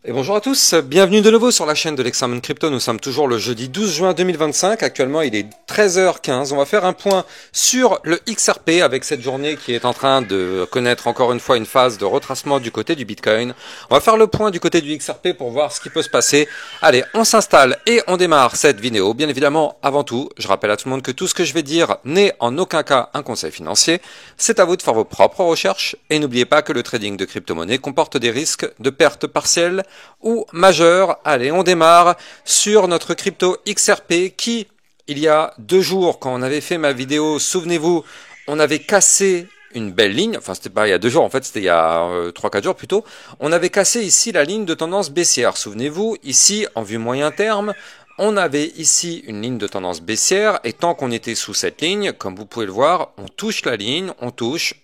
Et bonjour à tous, bienvenue de nouveau sur la chaîne de l'Examen Crypto. Nous sommes toujours le jeudi 12 juin 2025, actuellement il est 13h15. On va faire un point sur le XRP avec cette journée qui est en train de connaître encore une fois une phase de retracement du côté du Bitcoin. On va faire le point du côté du XRP pour voir ce qui peut se passer. Allez, on s'installe et on démarre cette vidéo. Bien évidemment, avant tout, je rappelle à tout le monde que tout ce que je vais dire n'est en aucun cas un conseil financier. C'est à vous de faire vos propres recherches et n'oubliez pas que le trading de crypto-monnaie comporte des risques de perte partielle ou majeur. Allez, on démarre sur notre crypto XRP qui, il y a 2 jours, quand on avait fait ma vidéo, souvenez-vous, on avait cassé une belle ligne, enfin c'était pas il y a 2 jours, en fait c'était il y a 3-4 jours plutôt, on avait cassé ici la ligne de tendance baissière, souvenez-vous, ici en vue moyen terme, on avait ici une ligne de tendance baissière et tant qu'on était sous cette ligne, comme vous pouvez le voir, on touche la ligne, on touche,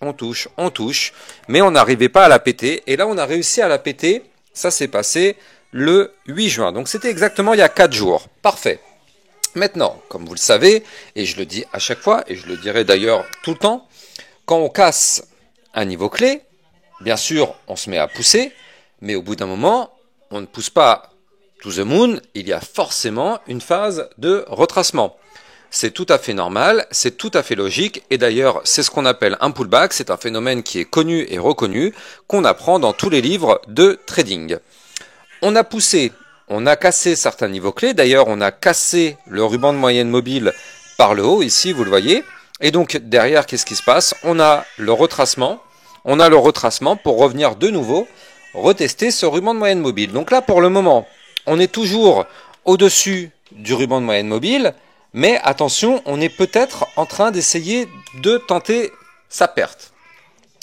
mais on n'arrivait pas à la péter et là on a réussi à la péter. Ça s'est passé le 8 juin, donc c'était exactement il y a 4 jours. Parfait. Maintenant, comme vous le savez, et je le dis à chaque fois, et je le dirai d'ailleurs tout le temps, quand on casse un niveau clé, bien sûr, on se met à pousser, mais au bout d'un moment, on ne pousse pas to the moon, il y a forcément une phase de retracement. C'est tout à fait normal, c'est tout à fait logique, et d'ailleurs c'est ce qu'on appelle un pullback, c'est un phénomène qui est connu et reconnu, qu'on apprend dans tous les livres de trading. On a poussé, on a cassé certains niveaux clés, d'ailleurs on a cassé le ruban de moyenne mobile par le haut, ici vous le voyez, et donc derrière qu'est-ce qui se passe? On a le retracement pour revenir de nouveau, retester ce ruban de moyenne mobile. Donc là pour le moment, on est toujours au-dessus du ruban de moyenne mobile, mais attention, on est peut-être en train d'essayer de tenter sa perte.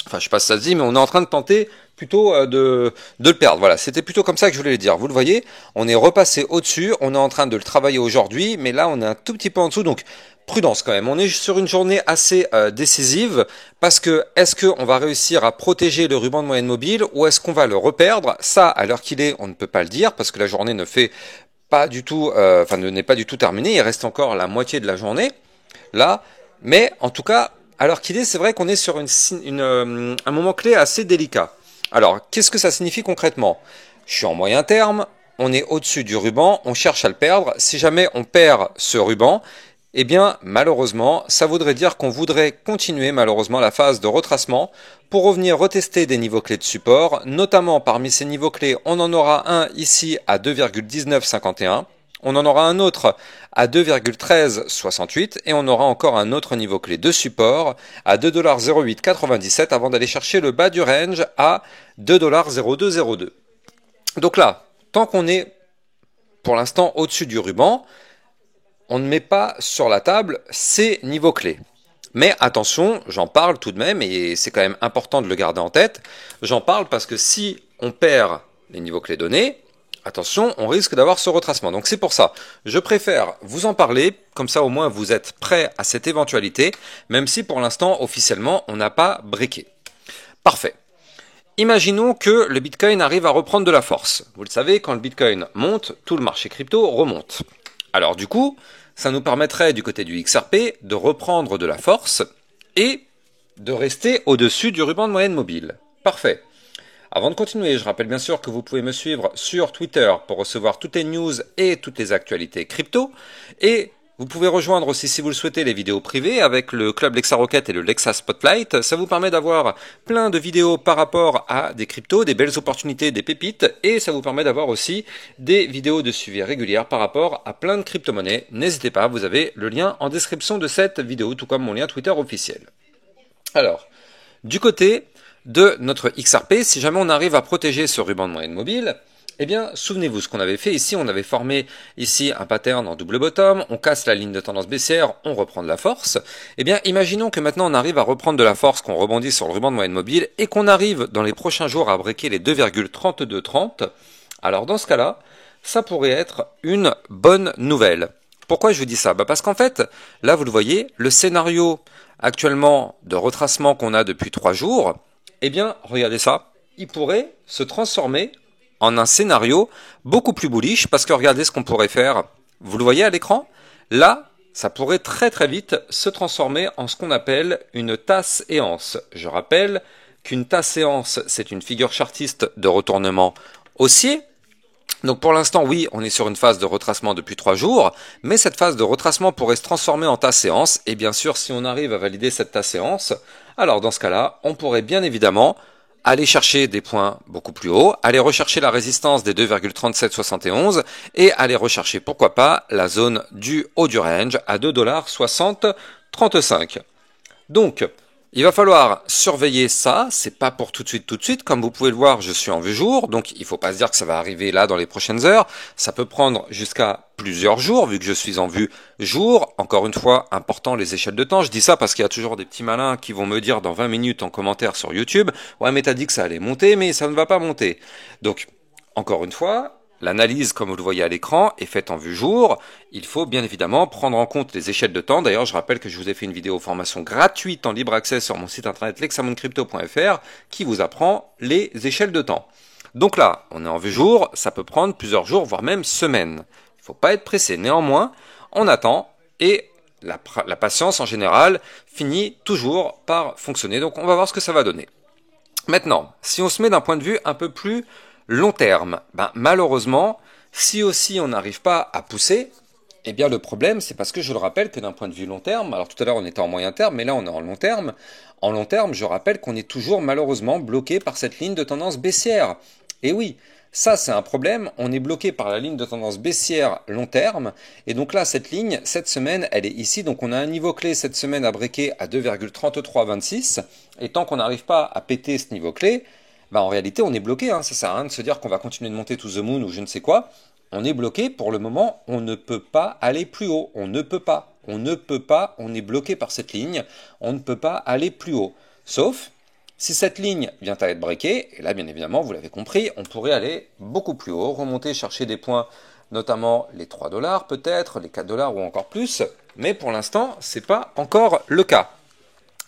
Enfin, je sais pas si ça se dit, mais on est en train de tenter plutôt de le perdre. Voilà, c'était plutôt comme ça que je voulais le dire. Vous le voyez, on est repassé au-dessus, on est en train de le travailler aujourd'hui, mais là, on est un tout petit peu en dessous, donc prudence quand même. On est sur une journée assez décisive, parce que est-ce qu'on va réussir à protéger le ruban de moyenne mobile, ou est-ce qu'on va le reperdre? Ça, à l'heure qu'il est, on ne peut pas le dire, parce que la journée ne fait pas du tout, n'est pas du tout terminé. Il reste encore la moitié de la journée là, mais en tout cas, alors qu'il est, c'est vrai qu'on est sur un moment clé assez délicat. Alors, qu'est-ce que ça signifie concrètement? Je suis en moyen terme, on est au-dessus du ruban, on cherche à le perdre. Si jamais on perd ce ruban, eh bien, malheureusement, ça voudrait dire qu'on voudrait continuer, malheureusement, la phase de retracement pour revenir retester des niveaux clés de support. Notamment, parmi ces niveaux clés, on en aura un ici à 2,1951. On en aura un autre à 2,1368 et on aura encore un autre niveau clé de support à 2,0897 avant d'aller chercher le bas du range à 2,0202. Donc là, tant qu'on est pour l'instant au-dessus du ruban, on ne met pas sur la table ces niveaux clés. Mais attention, j'en parle tout de même, et c'est quand même important de le garder en tête. J'en parle parce que si on perd les niveaux clés donnés, attention, on risque d'avoir ce retracement. Donc c'est pour ça, je préfère vous en parler, comme ça au moins vous êtes prêts à cette éventualité, même si pour l'instant, officiellement, on n'a pas breaké. Parfait. Imaginons que le Bitcoin arrive à reprendre de la force. Vous le savez, quand le Bitcoin monte, tout le marché crypto remonte. Alors du coup, ça nous permettrait du côté du XRP de reprendre de la force et de rester au-dessus du ruban de moyenne mobile. Parfait. Avant de continuer, je rappelle bien sûr que vous pouvez me suivre sur Twitter pour recevoir toutes les news et toutes les actualités crypto. Et vous pouvez rejoindre aussi, si vous le souhaitez, les vidéos privées avec le club Lexa Rocket et le Lexa Spotlight. Ça vous permet d'avoir plein de vidéos par rapport à des cryptos, des belles opportunités, des pépites. Et ça vous permet d'avoir aussi des vidéos de suivi régulières par rapport à plein de crypto-monnaies. N'hésitez pas, vous avez le lien en description de cette vidéo, tout comme mon lien Twitter officiel. Alors, du côté de notre XRP, si jamais on arrive à protéger ce ruban de moyenne mobile, eh bien, souvenez-vous ce qu'on avait fait ici, on avait formé ici un pattern en double bottom, on casse la ligne de tendance baissière, on reprend de la force. Eh bien, imaginons que maintenant on arrive à reprendre de la force, qu'on rebondit sur le ruban de moyenne mobile et qu'on arrive dans les prochains jours à breaker les 2,3230. Alors dans ce cas-là, ça pourrait être une bonne nouvelle. Pourquoi je vous dis ça? Parce qu'en fait, là vous le voyez, le scénario actuellement de retracement qu'on a depuis 3 jours, eh bien, regardez ça, il pourrait se transformer en un scénario beaucoup plus bullish, parce que regardez ce qu'on pourrait faire. Vous le voyez à l'écran? Là, ça pourrait très très vite se transformer en ce qu'on appelle une tasse et anse. Je rappelle qu'une tasse et anse, c'est une figure chartiste de retournement haussier, Donc pour l'instant, oui, on est sur une phase de retracement depuis 3 jours, mais cette phase de retracement pourrait se transformer en tasse séance, et bien sûr, si on arrive à valider cette tasse séance, alors dans ce cas-là, on pourrait bien évidemment aller chercher des points beaucoup plus hauts, aller rechercher la résistance des 2,3771 et aller rechercher, pourquoi pas, la zone du haut du range à 2,6035. Donc, il va falloir surveiller ça, c'est pas pour tout de suite, comme vous pouvez le voir, je suis en vue jour, donc il faut pas se dire que ça va arriver là dans les prochaines heures, ça peut prendre jusqu'à plusieurs jours, vu que je suis en vue jour, encore une fois, important les échelles de temps, je dis ça parce qu'il y a toujours des petits malins qui vont me dire dans 20 minutes en commentaire sur YouTube, ouais mais t'as dit que ça allait monter, mais ça ne va pas monter. Donc, encore une fois, l'analyse, comme vous le voyez à l'écran, est faite en vue jour. Il faut bien évidemment prendre en compte les échelles de temps. D'ailleurs, je rappelle que je vous ai fait une vidéo formation gratuite en libre accès sur mon site internet lexamoncrypto.fr qui vous apprend les échelles de temps. Donc là, on est en vue jour, ça peut prendre plusieurs jours, voire même semaines. Il ne faut pas être pressé. Néanmoins, on attend et la patience en général finit toujours par fonctionner. Donc on va voir ce que ça va donner. Maintenant, si on se met d'un point de vue un peu plus long terme, malheureusement, si aussi on n'arrive pas à pousser, eh bien le problème, c'est parce que je le rappelle que d'un point de vue long terme, alors tout à l'heure on était en moyen terme, mais là on est en long terme. En long terme, je rappelle qu'on est toujours malheureusement bloqué par cette ligne de tendance baissière. Et oui, ça c'est un problème, on est bloqué par la ligne de tendance baissière long terme, et donc là cette ligne, cette semaine, elle est ici, donc on a un niveau clé cette semaine à breaker à 2,3326, et tant qu'on n'arrive pas à péter ce niveau clé, en réalité, on est bloqué, ça sert à rien de se dire qu'on va continuer de monter to the moon ou je ne sais quoi. On est bloqué pour le moment, on ne peut pas aller plus haut, on ne peut pas, on est bloqué par cette ligne, on ne peut pas aller plus haut. Sauf, si cette ligne vient à être breakée, et là bien évidemment, vous l'avez compris, on pourrait aller beaucoup plus haut, remonter, chercher des points, notamment les 3 $ peut-être, les 4 $ ou encore plus, mais pour l'instant, c'est pas encore le cas.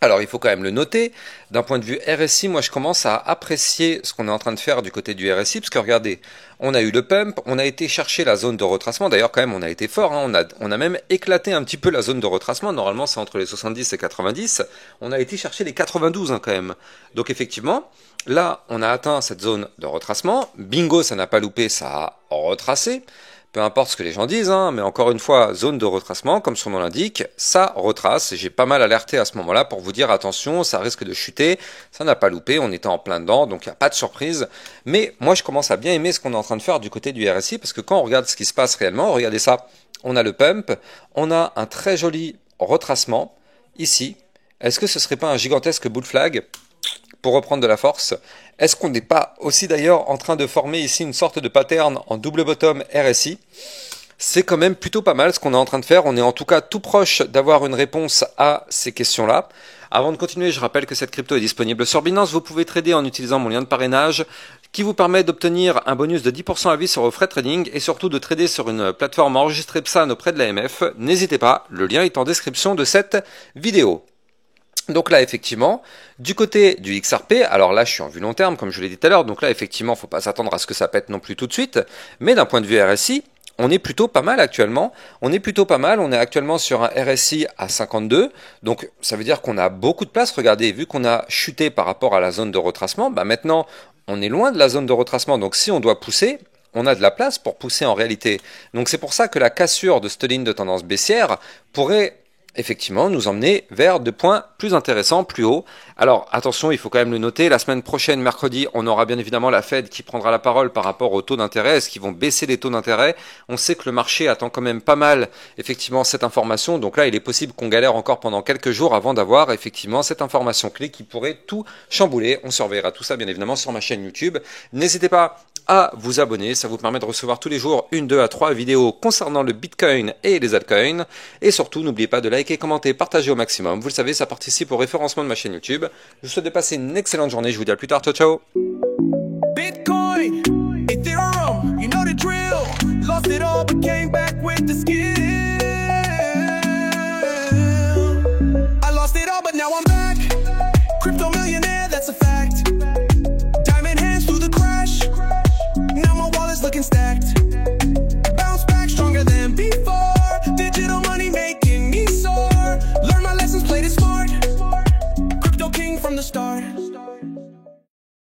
Alors il faut quand même le noter, d'un point de vue RSI, moi je commence à apprécier ce qu'on est en train de faire du côté du RSI, parce que regardez, on a eu le pump, on a été chercher la zone de retracement, d'ailleurs quand même on a été fort, on a même éclaté un petit peu la zone de retracement, normalement c'est entre les 70 et 90, on a été chercher les 92 quand même. Donc effectivement, là on a atteint cette zone de retracement, bingo ça n'a pas loupé, ça a retracé. Peu importe ce que les gens disent, mais encore une fois, zone de retracement, comme son nom l'indique, ça retrace. J'ai pas mal alerté à ce moment-là pour vous dire attention, ça risque de chuter, ça n'a pas loupé, on était en plein dedans, donc il n'y a pas de surprise. Mais moi, je commence à bien aimer ce qu'on est en train de faire du côté du RSI, parce que quand on regarde ce qui se passe réellement, regardez ça, on a le pump, on a un très joli retracement, ici. Est-ce que ce serait pas un gigantesque bull flag pour reprendre de la force? Est-ce qu'on n'est pas aussi d'ailleurs en train de former ici une sorte de pattern en double bottom RSI? C'est quand même plutôt pas mal ce qu'on est en train de faire. On est en tout cas tout proche d'avoir une réponse à ces questions-là. Avant de continuer, je rappelle que cette crypto est disponible sur Binance. Vous pouvez trader en utilisant mon lien de parrainage qui vous permet d'obtenir un bonus de 10% à vie sur vos frais de trading et surtout de trader sur une plateforme enregistrée PSAN auprès de l'AMF. N'hésitez pas, le lien est en description de cette vidéo. Donc là, effectivement, du côté du XRP, alors là, je suis en vue long terme, comme je l'ai dit tout à l'heure, donc là, effectivement, faut pas s'attendre à ce que ça pète non plus tout de suite, mais d'un point de vue RSI, on est plutôt pas mal actuellement, on est actuellement sur un RSI à 52, donc ça veut dire qu'on a beaucoup de place, regardez, vu qu'on a chuté par rapport à la zone de retracement, maintenant, on est loin de la zone de retracement, donc si on doit pousser, on a de la place pour pousser en réalité. Donc c'est pour ça que la cassure de cette ligne de tendance baissière pourrait effectivement nous emmener vers des points plus intéressants, plus hauts. Alors attention, il faut quand même le noter, la semaine prochaine, mercredi, on aura bien évidemment la Fed qui prendra la parole par rapport aux taux d'intérêt. Est-ce qu'ils vont baisser les taux d'intérêt? On sait que le marché attend quand même pas mal effectivement cette information, donc là il est possible qu'on galère encore pendant quelques jours avant d'avoir effectivement cette information clé qui pourrait tout chambouler. On surveillera tout ça bien évidemment sur ma chaîne YouTube. N'hésitez pas à vous abonner, ça vous permet de recevoir tous les jours 1, 2 à 3 vidéos concernant le Bitcoin et les altcoins. Et surtout, n'oubliez pas de liker, commenter, partager au maximum. Vous le savez, ça participe au référencement de ma chaîne YouTube. Je vous souhaite de passer une excellente journée. Je vous dis à plus tard. Ciao, ciao. Bitcoin, Ethereum, you know the drill. Lost it all but came back with the skill. I lost it all but now I'm back. Crypto millionaire, that's a fact. Diamond hands through the crash. Now my wallet's looking stacked.